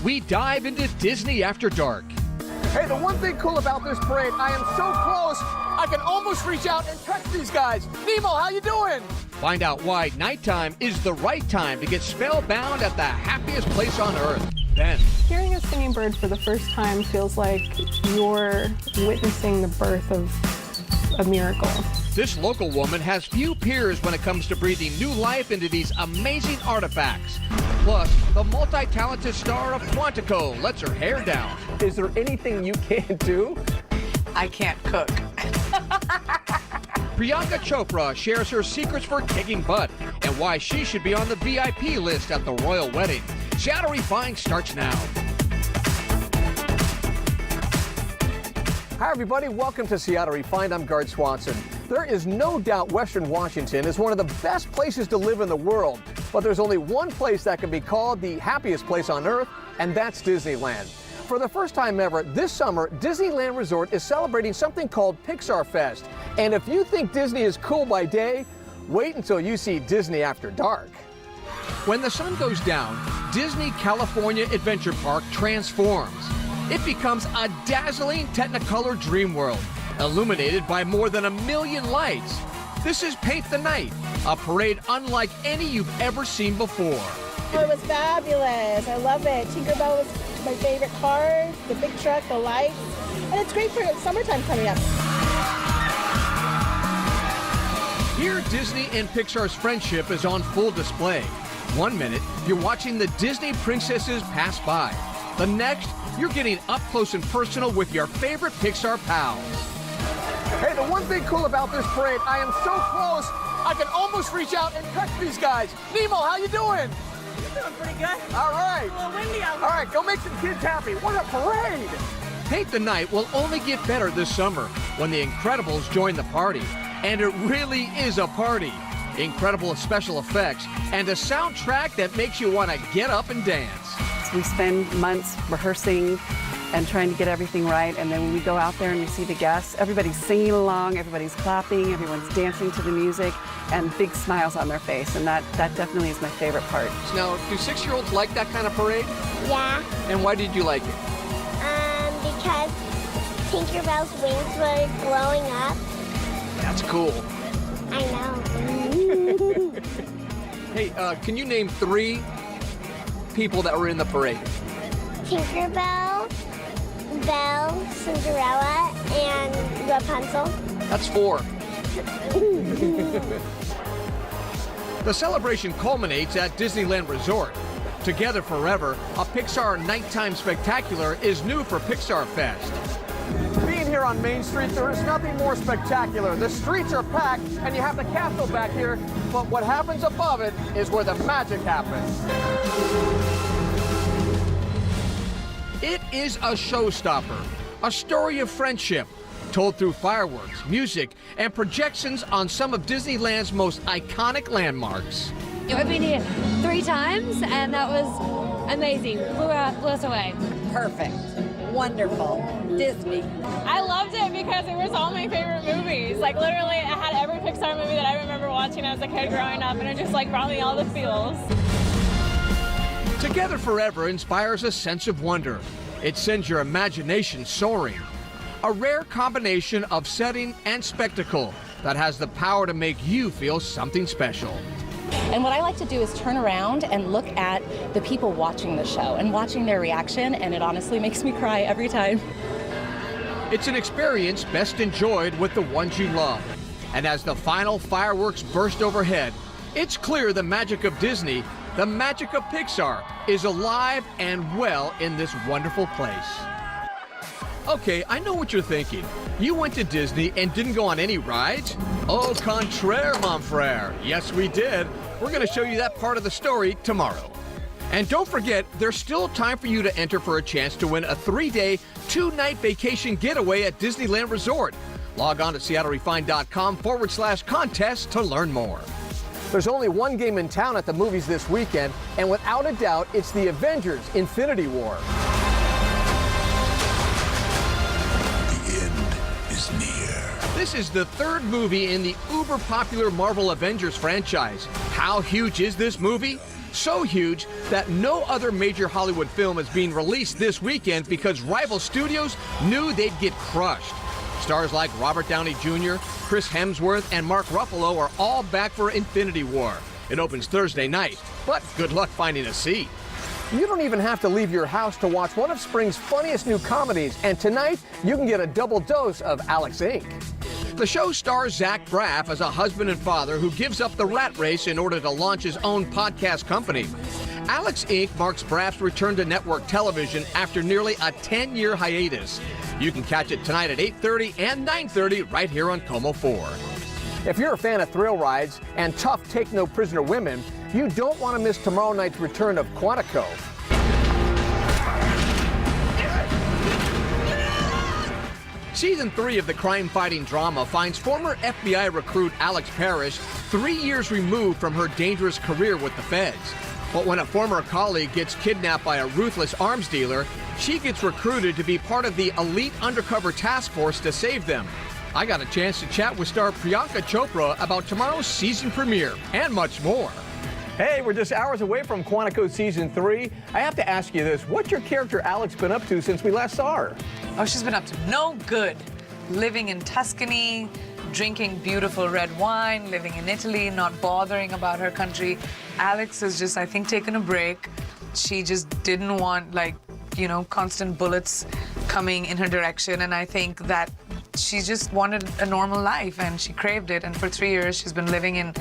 we dive into Disney After Dark. Hey, the one thing cool about this parade, I am so close, I can almost reach out and touch these guys. Nemo, how you doing? Find out why nighttime is the right time to get spellbound at the happiest place on Earth. Then, hearing a singing bird for the first time feels like you're witnessing the birth of a miracle. this local woman has few peers when it comes to breathing new life into these amazing artifacts. Plus, the multi-talented star of Quantico lets her hair down. Is there anything you can't do? I can't cook. Priyanka Chopra shares her secrets for kicking butt and why she should be on the VIP list at the royal wedding. Seattle Refined starts now. Hi, everybody. Welcome to Seattle Refined. I'm Gard Swanson. There is no doubt Western Washington is one of the best places to live in the world, but there's only one place that can be called the happiest place on earth, and that's Disneyland. For the first time ever, this summer, Disneyland Resort is celebrating something called Pixar Fest. And if you think Disney is cool by day, wait until you see Disney After Dark. When the sun goes down, Disney California Adventure Park transforms. It becomes a dazzling Technicolor dream world, illuminated by more than 1 million lights. This is Paint the Night, a parade unlike any you've ever seen before. It was fabulous. I love it. Tinkerbell was my favorite car, the big truck, the lights, and it's great for summertime coming up. Here, Disney and Pixar's friendship is on full display. 1 minute, you're watching the Disney princesses pass by. The next, you're getting up close and personal with your favorite Pixar pals. Hey, the one thing cool about this parade, I am so close, I can almost reach out and touch these guys. Nemo, how you doing? Doing pretty good. All right. A little windy out All right, go make some kids happy. What a parade! Paint the Night will only get better this summer when the Incredibles join the party. And it really is a party. Incredible special effects and a soundtrack that makes you want to get up and dance. We spend months rehearsing and trying to get everything right, and then when we go out there and we see the guests, everybody's singing along, everybody's clapping, everyone's dancing to the music, and big smiles on their face, and that definitely is my favorite part. Now, do 6-year-olds like that kind of parade? Yeah, And why did you like it? because Tinkerbell's wings were glowing up. That's cool. I know. Hey, can you name 3 people that were in the parade? Tinkerbell, Belle, Cinderella, and Rapunzel. That's 4. The celebration culminates at Disneyland Resort. Together Forever, a Pixar nighttime spectacular is new for Pixar Fest. Being here on Main Street, there is nothing more spectacular. The streets are packed, and you have the castle back here, but what happens above it is where the magic happens. It is a showstopper, a story of friendship, told through fireworks, music, and projections on some of Disneyland's most iconic landmarks. I've been here 3 times, and that was amazing. Blew us away. Perfect. Wonderful. Disney. I loved it because it was all my favorite movies. Like literally, I had every Pixar movie that I remember watching as a kid growing up, and it just like brought me all the feels. Together Forever inspires a sense of wonder. It sends your imagination soaring. A rare combination of setting and spectacle that has the power to make you feel something special. And what I like to do is turn around and look at the people watching the show and watching their reaction, and it honestly makes me cry every time. It's an experience best enjoyed with the ones you love. And as the final fireworks burst overhead, it's clear the magic of Disney, the magic of Pixar, is alive and well in this wonderful place. Okay, I know what you're thinking. You went to Disney and didn't go on any rides? Au contraire, mon frère. Yes, we did. We're going to show you that part of the story tomorrow. And don't forget, there's still time for you to enter for a chance to win a 3-day, 2-night vacation getaway at Disneyland Resort. Log on to seattlerefine.com/contest to learn more. There's only one game in town at the movies this weekend, and without a doubt, it's the Avengers: Infinity War. This is the 3rd movie in the uber-popular Marvel Avengers franchise. How huge is this movie? So huge that no other major Hollywood film is being released this weekend because rival studios knew they'd get crushed. Stars like Robert Downey Jr., Chris Hemsworth, and Mark Ruffalo are all back for Infinity War. It opens Thursday night, but good luck finding a seat. You don't even have to leave your house to watch one of spring's funniest new comedies, and tonight you can get a double dose of Alex Inc. The show stars Zach Braff as a husband and father who gives up the rat race in order to launch his own podcast company. Alex Inc. marks Braff's return to network television after nearly a 10-year hiatus. You can catch it tonight at 8:30 and 9:30 right here on KOMO 4. If you're a fan of thrill rides and tough take-no-prisoner women, you don't want to miss tomorrow night's return of Quantico. Season 3 of the crime-fighting drama finds former FBI recruit Alex Parrish 3 years removed from her dangerous career with the feds. But when a former colleague gets kidnapped by a ruthless arms dealer, she gets recruited to be part of the elite undercover task force to save them. I got a chance to chat with star Priyanka Chopra about tomorrow's season premiere and much more. Hey, we're just hours away from Quantico Season 3. I have to ask you this. What's your character Alex been up to since we last saw her? Oh, she's been up to no good. Living in Tuscany, drinking beautiful red wine, living in Italy, not bothering about her country. Alex has just, I think, taken a break. She just didn't want, like, you know, constant bullets coming in her direction. And I think that she just wanted a normal life and she craved it. And for 3 years, she's been living in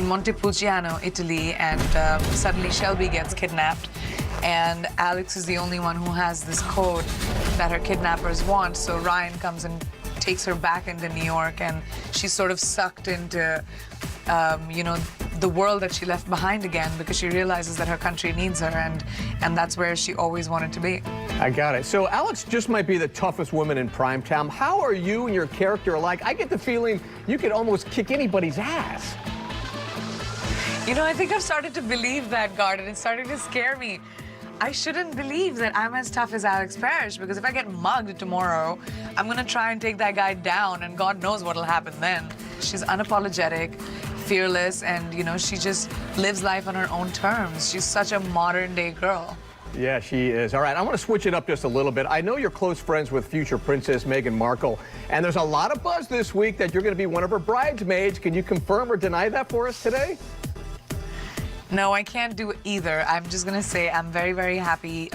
Montepulciano, Italy. And suddenly Shelby gets kidnapped. And Alex is the only one who has this code that her kidnappers want. So Ryan comes and takes her back into New York, and she's sort of sucked into, you know, the world that she left behind again because she realizes that her country needs her, and that's where she always wanted to be. I got it. So Alex just might be the toughest woman in primetime. How are you and your character alike? I get the feeling you could almost kick anybody's ass. You know, I think I've started to believe that, Garden. It's starting to scare me. I shouldn't believe that I'm as tough as Alex Parrish, because if I get mugged tomorrow, I'm gonna try and take that guy down, and God knows what'll happen then. She's unapologetic, fearless, and, you know, she just lives life on her own terms. She's such a modern-day girl. Yeah, she is. All right, I want to switch it up just a little bit. I know you're close friends with future Princess Meghan Markle, and there's a lot of buzz this week that you're going to be one of her bridesmaids. Can you confirm or deny that for us today? No, I can't do either. I'm just gonna say I'm very, very happy,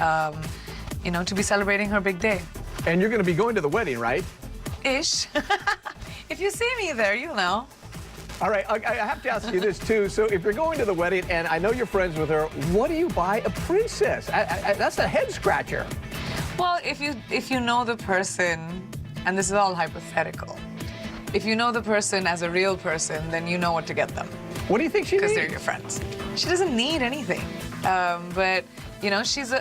you know, to be celebrating her big day. And you're gonna be going to the wedding, right? Ish. If you see me there, you'll know. All right, I have to ask you this too. So if you're going to the wedding, and I know you're friends with her, what do you buy a princess? That's a head scratcher. Well, if you know the person, and this is all hypothetical, if you know the person as a real person, then you know what to get them. What do you think she needs? Because they're your friends. She doesn't need anything. But, you know, she's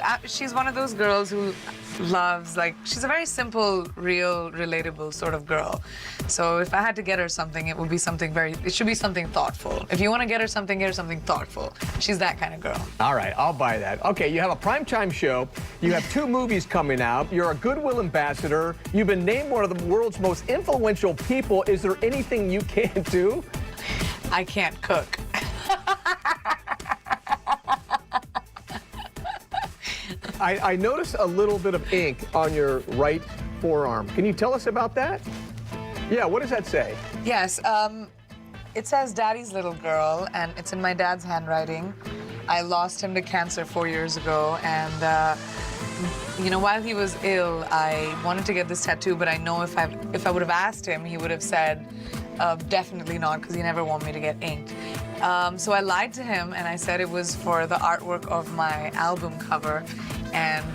one of those girls who loves, like, she's a very simple, real, relatable sort of girl. So if I had to get her something, it would be something it should be something thoughtful. If you want to get her something thoughtful. She's that kind of girl. All right, I'll buy that. Okay, you have a primetime show. You have 2 movies coming out. You're a Goodwill ambassador. You've been named one of the world's most influential people. Is there anything you can't do? I can't cook. I noticed a little bit of ink on your right forearm. Can you tell us about that? Yeah, what does that say? Yes, it says Daddy's Little Girl, and it's in my dad's handwriting. I lost him to cancer 4 years ago, and you know, while he was ill, I wanted to get this tattoo, but I know if I would have asked him, he would have said, definitely not, because he never wanted me to get inked. So I lied to him, and I said it was for the artwork of my album cover. And,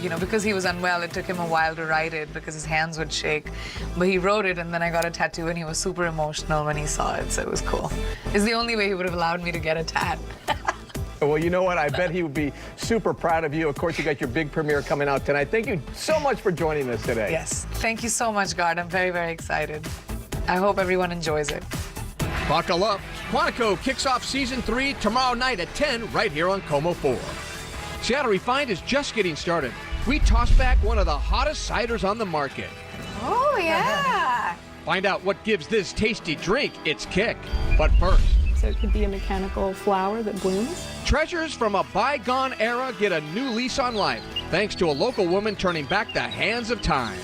you know, because he was unwell, it took him a while to write it because his hands would shake. But he wrote it, and then I got a tattoo, and he was super emotional when he saw it, so it was cool. It's the only way he would have allowed me to get a tat. Well, you know what? I bet he would be super proud of you. Of course, you got your big premiere coming out tonight. Thank you so much for joining us today. Yes. Thank you so much, Gard. I'm very, very excited. I hope everyone enjoys it. Buckle up. Quantico kicks off Season 3 tomorrow night at 10 right here on KOMO 4. Seattle Refined is just getting started. We toss back one of the hottest ciders on the market. Oh, yeah. Find out what gives this tasty drink its kick. But first, So it could be a mechanical flower that blooms. Treasures from a bygone era get a new lease on life, thanks to a local woman turning back the hands of time.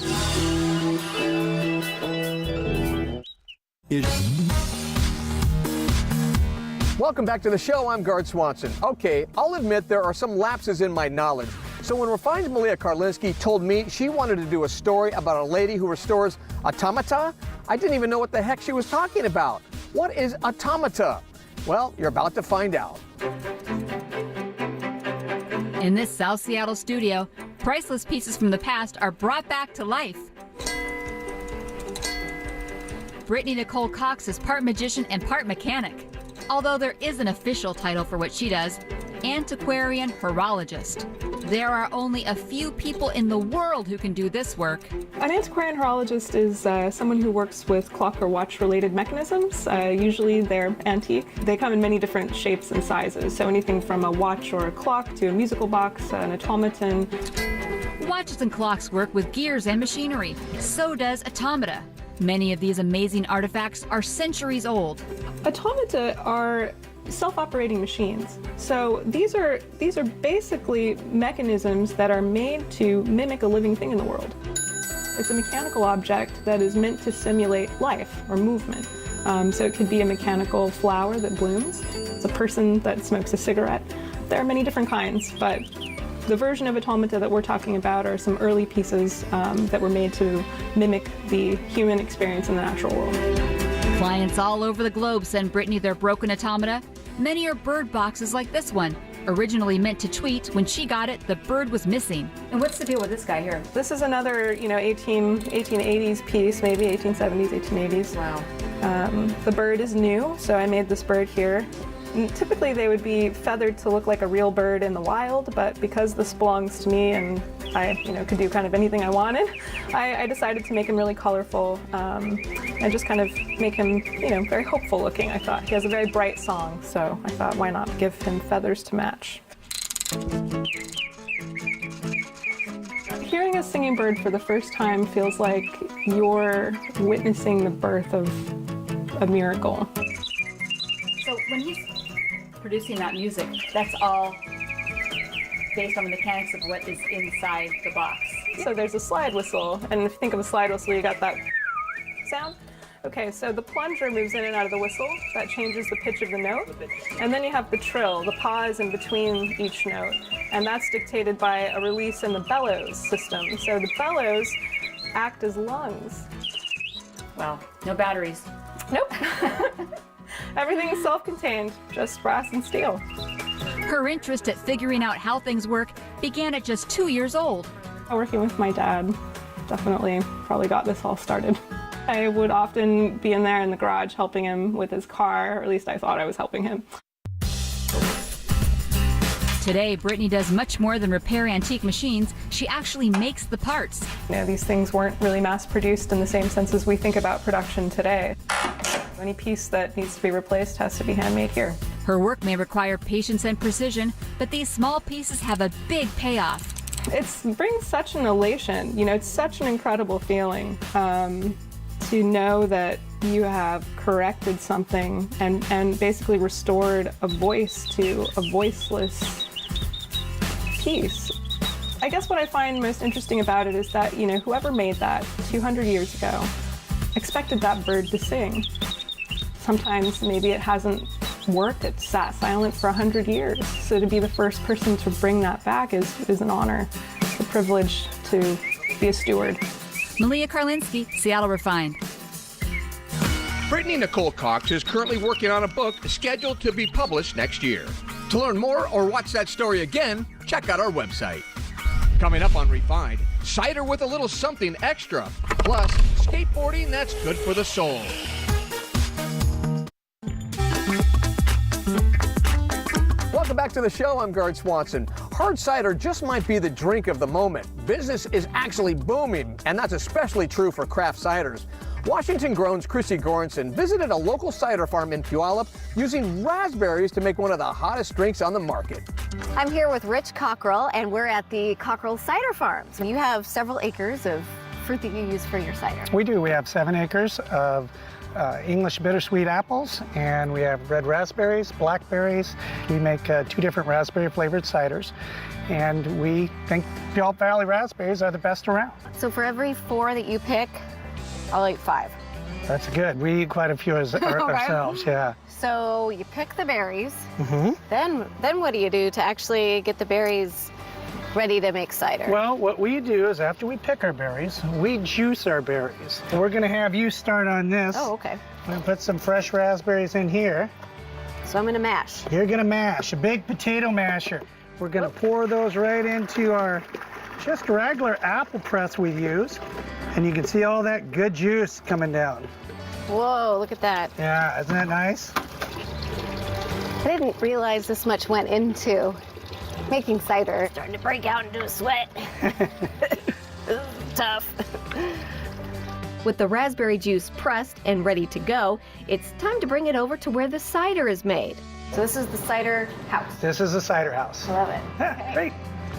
Welcome back to the show. I'm Gard Swanson. Okay, I'll admit there are some lapses in my knowledge. So when Refined's Malia Karlinski told me she wanted to do a story about a lady who restores automata, I didn't even know what the heck she was talking about. What is automata? Well, you're about to find out. In this South Seattle studio, priceless pieces from the past are brought back to life. Brittany Nicole Cox is part magician and part mechanic. Although there is an official title for what she does, antiquarian horologist. There are only a few people in the world who can do this work. An antiquarian horologist is someone who works with clock or watch-related mechanisms. Usually they're antique. They come in many different shapes and sizes, so anything from a watch or a clock to a musical box, an automaton. Watches and clocks work with gears and machinery. So does automata. Many of these amazing artifacts are centuries old. Automata are self-operating machines. So these are basically mechanisms that are made to mimic a living thing in the world. It's a mechanical object that is meant to simulate life or movement. So it could be a mechanical flower that blooms. It's a person that smokes a cigarette. There are many different kinds, but the version of automata that we're talking about are some early pieces that were made to mimic the human experience in the natural world. Clients all over the globe send Brittany their broken automata. Many are bird boxes like this one. Originally meant to tweet, when she got it, the bird was missing. And what's the deal with this guy here? This is another, 1880s piece, maybe 1870s, 1880s. Wow. The bird is new, so I made this bird here. Typically they would be feathered to look like a real bird in the wild, but because this belongs to me and I could do kind of anything I wanted, I decided to make him really colorful and just kind of make him, very hopeful looking, I thought. He has a very bright song, so I thought, why not give him feathers to match? Hearing a singing bird for the first time feels like you're witnessing the birth of a miracle. So when he's producing that music, that's all based on the mechanics of what is inside the box. So there's a slide whistle, and if you think of a slide whistle, you got that sound. Okay, so the plunger moves in and out of the whistle. That changes the pitch of the note. And then you have the trill, the pause in between each note. And that's dictated by a release in the bellows system. So the bellows act as lungs. Wow, no batteries. Nope. Everything is self-contained, just brass and steel. Her interest at figuring out how things work began at just 2 years old. Working with my dad definitely probably got this all started. I would often be in there in the garage helping him with his car, or at least I thought I was helping him. Today, Brittany does much more than repair antique machines. She actually makes the parts. These things weren't really mass-produced in the same sense as we think about production today. Any piece that needs to be replaced has to be handmade here. Her work may require patience and precision, but these small pieces have a big payoff. It brings such an elation. It's such an incredible feeling to know that you have corrected something and basically restored a voice to a voiceless piece. I guess what I find most interesting about it is that, whoever made that 200 years ago expected that bird to sing. Sometimes maybe it hasn't worked, it sat silent for 100 years. So to be the first person to bring that back is an honor, a privilege to be a steward. Malia Karlinski, Seattle Refined. Brittany Nicole Cox is currently working on a book scheduled to be published next year. To learn more or watch that story again, check out our website. Coming up on Refined, cider with a little something extra, plus skateboarding that's good for the soul. Welcome back to the show. I'm Gard Swanson. Hard cider just might be the drink of the moment. Business is actually booming, and that's especially true for craft ciders. Washington-grown Chrissy Goranson visited a local cider farm in Puyallup using raspberries to make one of the hottest drinks on the market. I'm here with Rich Cockrell, and we're at the Cockrell Cider Farm. You have several acres of fruit that you use for your cider. We do. We have 7 acres of English bittersweet apples, and we have red raspberries, blackberries. We make 2 different raspberry flavored ciders, and we think Puyallup Valley raspberries are the best around. So for every 4 that you pick, I'll eat 5. That's good. We eat quite a few ourselves, yeah. So you pick the berries. Mm-hmm. Then what do you do to actually get the berries ready to make cider? Well, what we do is after we pick our berries, we juice our berries. And we're gonna have you start on this. Oh, okay. I'm gonna put some fresh raspberries in here. So I'm gonna mash. You're gonna mash, a big potato masher. We're gonna pour those right into our just regular apple press we use. And you can see all that good juice coming down. Whoa, look at that. Yeah, isn't that nice? I didn't realize this much went into making cider. Starting to break out into a sweat. This is tough. With the raspberry juice pressed and ready to go, it's time to bring it over to where the cider is made. So this is the cider house. This is the cider house. I love it. Yeah, Okay. great.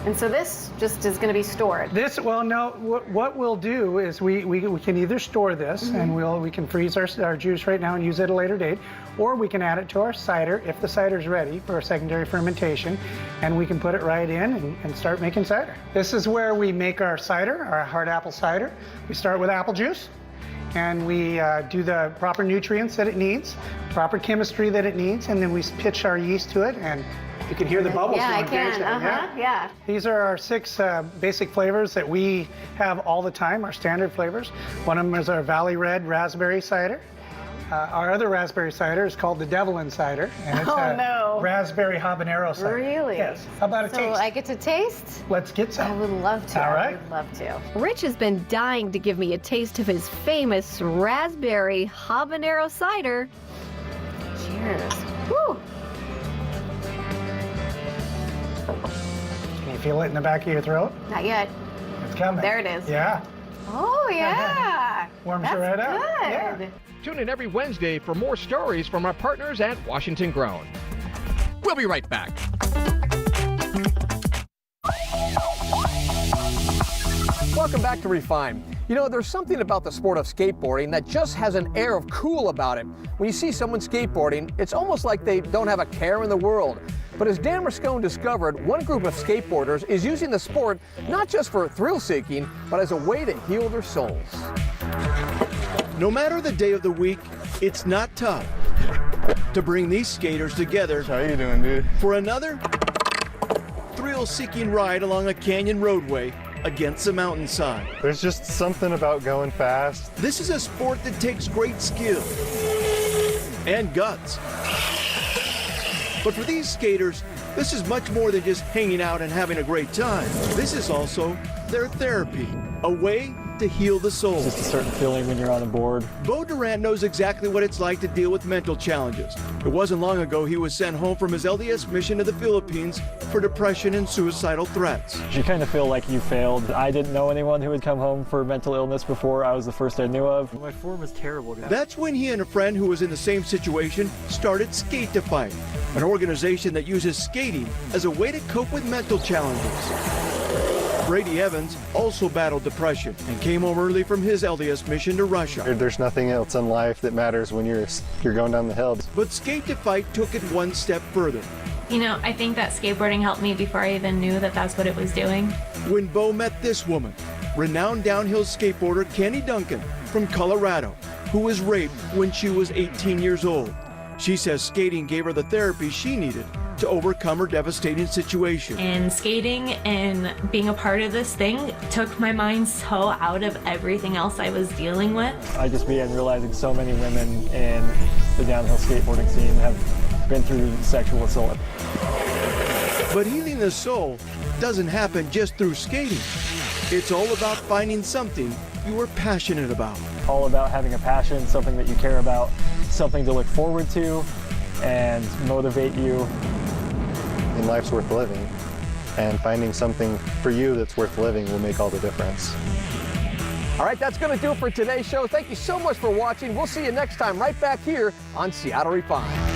And so this just is going to be stored. Well, no, what we'll do is we can either store this and we can freeze our juice right now and use it at a later date, or we can add it to our cider if the cider's ready for a secondary fermentation, and we can put it right in and start making cider. This is where we make our cider, our hard apple cider. We start with apple juice, and we do the proper nutrients that it needs, proper chemistry that it needs, and then we pitch our yeast to it, and you can hear the bubbles Yeah, I going, can. can't you? Yeah. These are our 6 basic flavors that we have all the time, our standard flavors. One of them is our Valley Red Raspberry Cider. Our other raspberry cider is called the Devil Cider, and it's a raspberry habanero cider. Really? Yes. How about a taste? So I get to taste? Let's get some. I would love to. All right. I would love to. Rich has been dying to give me a taste of his famous raspberry habanero cider. Cheers. Woo! Can you feel it in the back of your throat? Not yet. It's coming. There it is. Yeah. Oh, yeah. Warms you right up. Good. Yeah. Tune in every Wednesday for more stories from our partners at Washington Grown. We'll be right back. Welcome back to Refine. You know, there's something about the sport of skateboarding that just has an air of cool about it. When you see someone skateboarding, it's almost like they don't have a care in the world. But as Dan Moscone discovered, one group of skateboarders is using the sport not just for thrill-seeking, but as a way to heal their souls. No matter the day of the week, it's not tough to bring these skaters together. How you doing, dude? For another thrill-seeking ride along a canyon roadway against the mountainside. There's just something about going fast. This is a sport that takes great skill and guts. But for these skaters, this is much more than just hanging out and having a great time. This is also their therapy, a way to heal the soul. It's just a certain feeling when you're on a board. Bo Durant knows exactly what it's like to deal with mental challenges. It wasn't long ago he was sent home from his LDS mission to the Philippines for depression and suicidal threats. You kind of feel like you failed. I didn't know anyone who had come home for mental illness before. I was the first I knew of. My form is terrible, guys. That's when he and a friend who was in the same situation started Skate to Fight, an organization that uses skating as a way to cope with mental challenges. Brady Evans also battled depression and came home early from his LDS mission to Russia. There's nothing else in life that matters when you're going down the hill. But Skate to Fight took it one step further. You know, I think that skateboarding helped me before I even knew that that's what it was doing. When Bo met this woman, renowned downhill skateboarder Kenny Duncan from Colorado, who was raped when she was 18 years old. She says skating gave her the therapy she needed to overcome her devastating situation. And skating and being a part of this thing took my mind so out of everything else I was dealing with. I just began realizing so many women in the downhill skateboarding scene have been through sexual assault. But healing the soul doesn't happen just through skating. It's all about finding something you are passionate about. All about having a passion, something that you care about, something to look forward to and motivate you. And life's worth living, and finding something for you that's worth living will make all the difference. All right, that's going to do it for today's show. Thank you so much for watching. We'll see you next time right back here on Seattle Refined.